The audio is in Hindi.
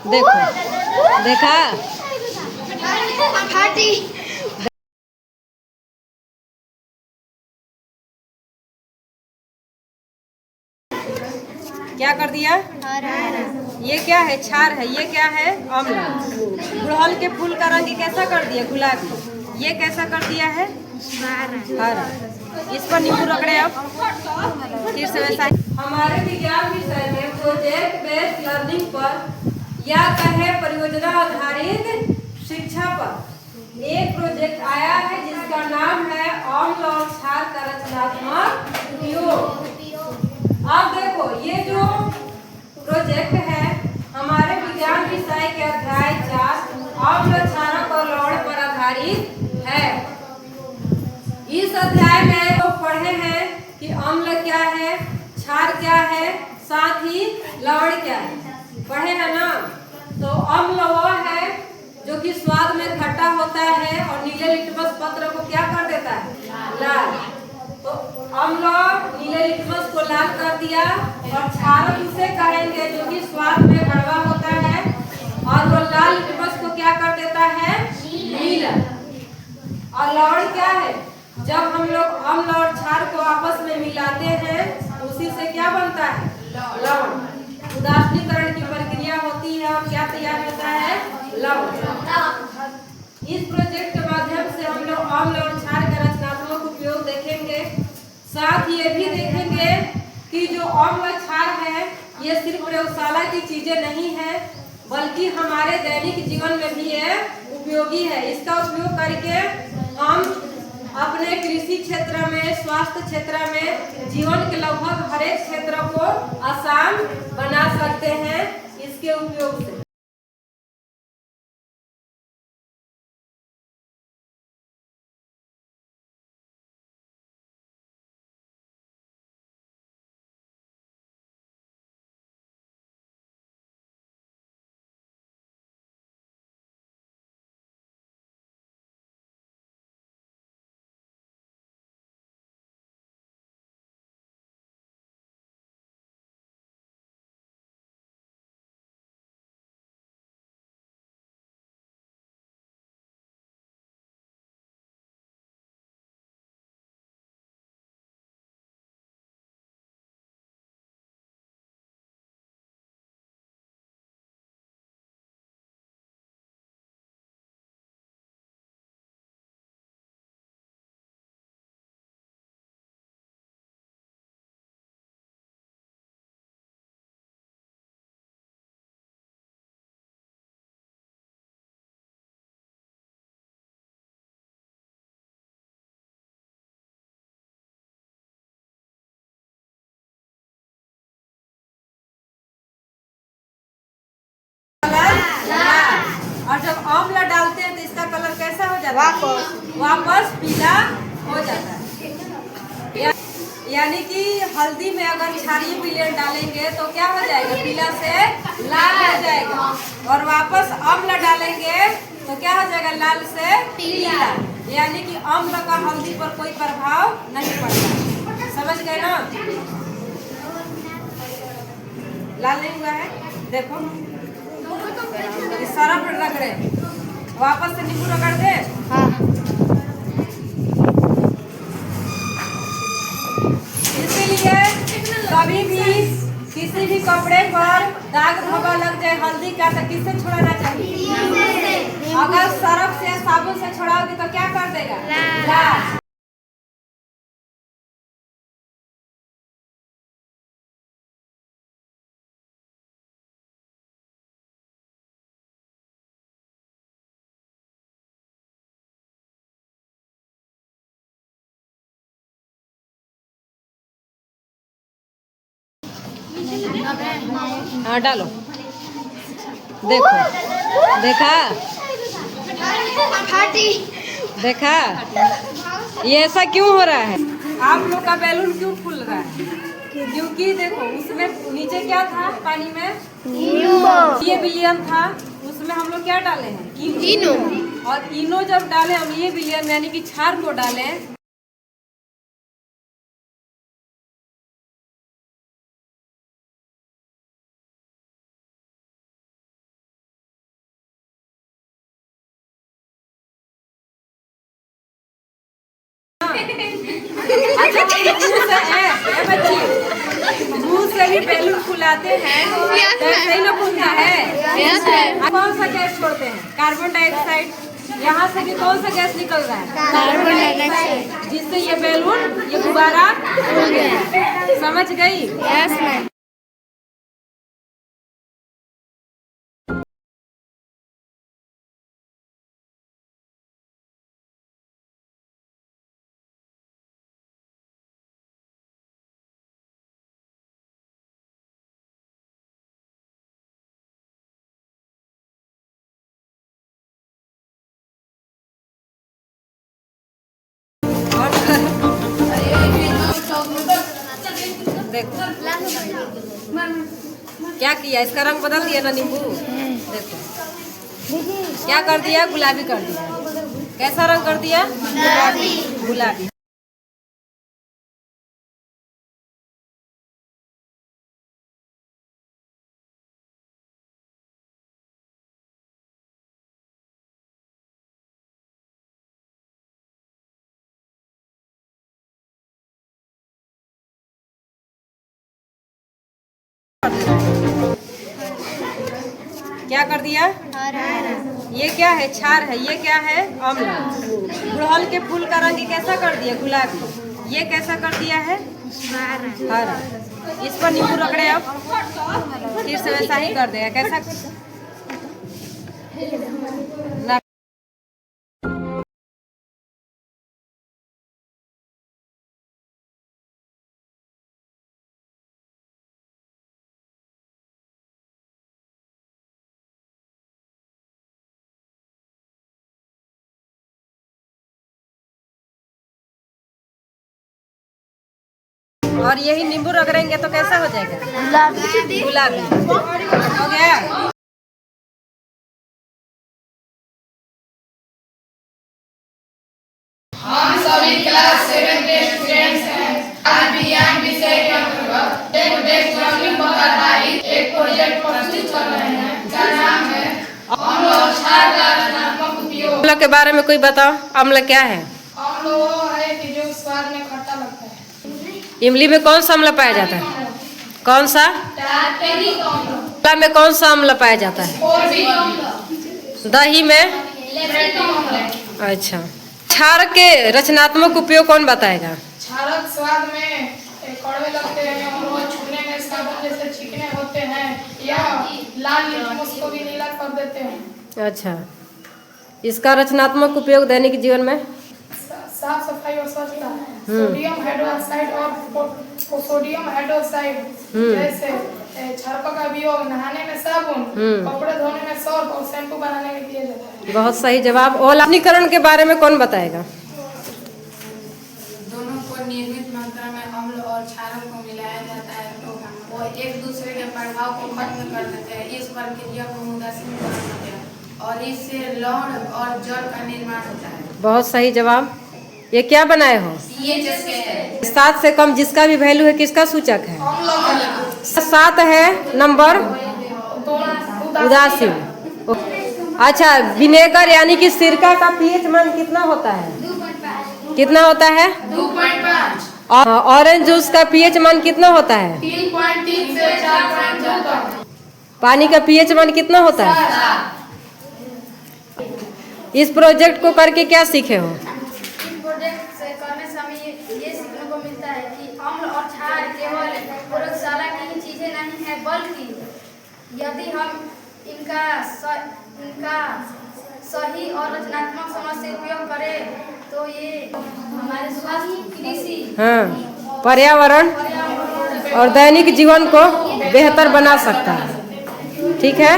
देखो, देखा। फाटी। क्या कर दिया? ये क्या है? क्षार है। ये क्या है? अम्ल। गुड़हल के फूल का रंग कैसा कर दिया? गुलाबी। ये कैसा कर दिया है? हरा। इस पर नींबू रगड़े। अब फिर से वैसा हमारे विज्ञान विषय में प्रोजेक्ट बेस्ड लर्निंग पर या कहे परियोजना आधारित शिक्षा पर एक प्रोजेक्ट आया है जिसका नाम है अम्ल और क्षार का रचनात्मक उपयोग। अब देखो, ये जो प्रोजेक्ट है हमारे विज्ञान विषय के अध्याय 4 अम्ल, क्षारक और लवण पर आधारित है। इस अध्याय में तो पढ़े हैं कि अम्ल क्या है, क्षार क्या है, साथ ही लवण क्या है। पढ़े हैं ना? तो अम्ल वह है जो कि स्वाद में खट्टा होता है और नीले लिटमस पत्र को क्या कर देता है? लाल। तो अम्ल नीले लिटमस को लाल कर दिया। और क्षारक उसे कहेंगे जो कि स्वाद में कड़वा होता है और वो लाल लिटमस को क्या कर देता है? नीला। और लवण क्या है? जब हम लोग अम्ल और क्षार को आपस में मिलाते हैं उसी से क्या बनता है? लवण। उदासीनीकरण की प्रक्रिया होती है और क्या तैयार होता है? लवण। इस प्रोजेक्ट के माध्यम से हम लोग अम्ल और क्षार का रचनात्मक उपयोग देखेंगे। साथ ये भी देखेंगे कि जो अम्ल क्षार है ये सिर्फ प्रयोगशाला की चीजें नहीं है बल्कि हमारे दैनिक जीवन में भी ये उपयोगी है। इसका उपयोग करके हम अपने कृषि क्षेत्र में, स्वास्थ्य क्षेत्र में, जीवन के लगभग हर एक क्षेत्र को आसान बना सकते हैं इसके उपयोग से। और जब अम्ल डालते हैं तो इसका कलर कैसा हो जाता है? वापस पीला हो जाता है। यानी कि हल्दी में अगर क्षारीय विलयन डालेंगे तो क्या हो जाएगा? पीला से लाल हो जाएगा। और वापस अम्ल डालेंगे तो क्या हो जाएगा? लाल से पीला। यानी कि अम्ल का हल्दी पर कोई प्रभाव नहीं पड़ता। समझ गए ना? लाल नहीं हुआ है, देखो। इस सारा पर रगड़े, वापस से नींबू रगड़ दे। हाँ। इसीलिए कभी भी किसी भी कपड़े पर दाग धब्बा लग जाए हल्दी का तो किससे छुड़ाना चाहिए? अगर सरफ से साबुन से छुड़ाओगे तो क्या कर देगा? लाल। हाँ डालो। देखो, देखा। फाटी। देखा। ये ऐसा क्यों हो रहा है? आप लोग का बैलून क्यों फूल रहा है? क्योंकि देखो उसमें नीचे क्या था? पानी में ये विलयन था। उसमें हम लोग क्या डाले हैं? इनो। और इनो जब डाले हम ये विलयन यानी कि क्षार को डालें अच्छा बच्ची मुंह से भी बैलून फुलाते हैं तो ऐसे ही ना फूलता है। कौन सा गैस छोड़ते हैं? Carbon dioxide. यहाँ से भी कौन सा गैस निकल रहा है? कार्बन डाइऑक्साइड, जिससे ये बैलून ये गुब्बारा फूल गया। समझ गई? Yes ma'am. देखो क्या किया, इसका रंग बदल दिया ना नींबू। देखो क्या कर दिया, गुलाबी कर दिया। कैसा रंग कर दिया? गुलाबी। क्या कर दिया? ये क्या है? क्षार है। ये क्या है? अम्ल। गुड़हल के फूल का रंग कैसा कर दिया? गुलाबी। ये कैसा कर दिया है? हरा। इस पर नींबू रगड़े, अब फिर से वैसा ही कर देगा। कैसा ना? और यही नींबू रगड़ेंगे तो कैसा हो जाएगा? गुलाबी। हो गया। हम सभी क्लास 7 के स्टूडेंट्स हैं। आज विज्ञान विषय के अंतर्गत एक प्रोजेक्ट प्रस्तुत कर रहे हैं जिसका नाम है अम्ल और क्षार का रचनात्मक उपयोग। अम्ल के बारे में कोई बताओ, अम्ल क्या है? अम्ल वो है कि जो स्वाद में खट्टा लगता है। इमली में कौन सा अम्ल पाया जाता है? कौन सा? टार्टेरिक अम्ल। केला में कौन सा अम्ल पाया जाता है? फोर्बिक अम्ल। दही में? लैक्टिक अम्ल। अच्छा, क्षार के रचनात्मक उपयोग कौन बताएगा? क्षारक स्वाद में कड़वे लगते हैं और वो छूने में साबुन जैसे चिकने होते हैं या लाल लिटमस को भी नीला कर देते हैं। अच्छा, इसका रचनात्मक उपयोग दैनिक जीवन में? साफ सफाई और स्वच्छता। सोडियम हाइड्रोक्साइड और सोडियम हाइड्रोक्साइड जैसे क्षारकों का उपयोग नहाने में साबुन, कपड़े धोने में सर्फ और शैम्पू बनाने में किया जाता है। बहुत सही जवाब। ओलानीकरण के बारे में कौन बताएगा? दोनों को नियमित मात्रा में अम्ल और क्षारक को मिलाया जाता है तो वो एक दूसरे के प्रभाव को खत्म कर देते हैं। इस प्रक्रिया को उदासीन करते हैं और इससे लौह और जल का निर्माण होता है। बहुत सही जवाब। ये क्या बनाए हो? ये 7 से कम जिसका भी वैल्यू है किसका सूचक है? 7 है नंबर उदासीन। अच्छा, विनेगर यानी कि सिरका का पीएच मान कितना होता है? कितना होता है? 2.5। और ऑरेंज जूस का पीएच मान कितना होता है? 3.3 से 4.2 तक। पानी का पीएच मान कितना होता है? इस प्रोजेक्ट को करके क्या सीखे हो? प्रोजेक्ट से करने से हमें ये सीखने को मिलता है कि अम्ल और क्षार केवल प्रयोगशाला की ही चीजें नहीं है, बल्कि यदि हम इनका सही और रचनात्मक समझ से उपयोग करें तो ये हमारे स्वास्थ्य, कृषि, हाँ, पर्यावरण और दैनिक जीवन को बेहतर बना सकता है। ठीक है।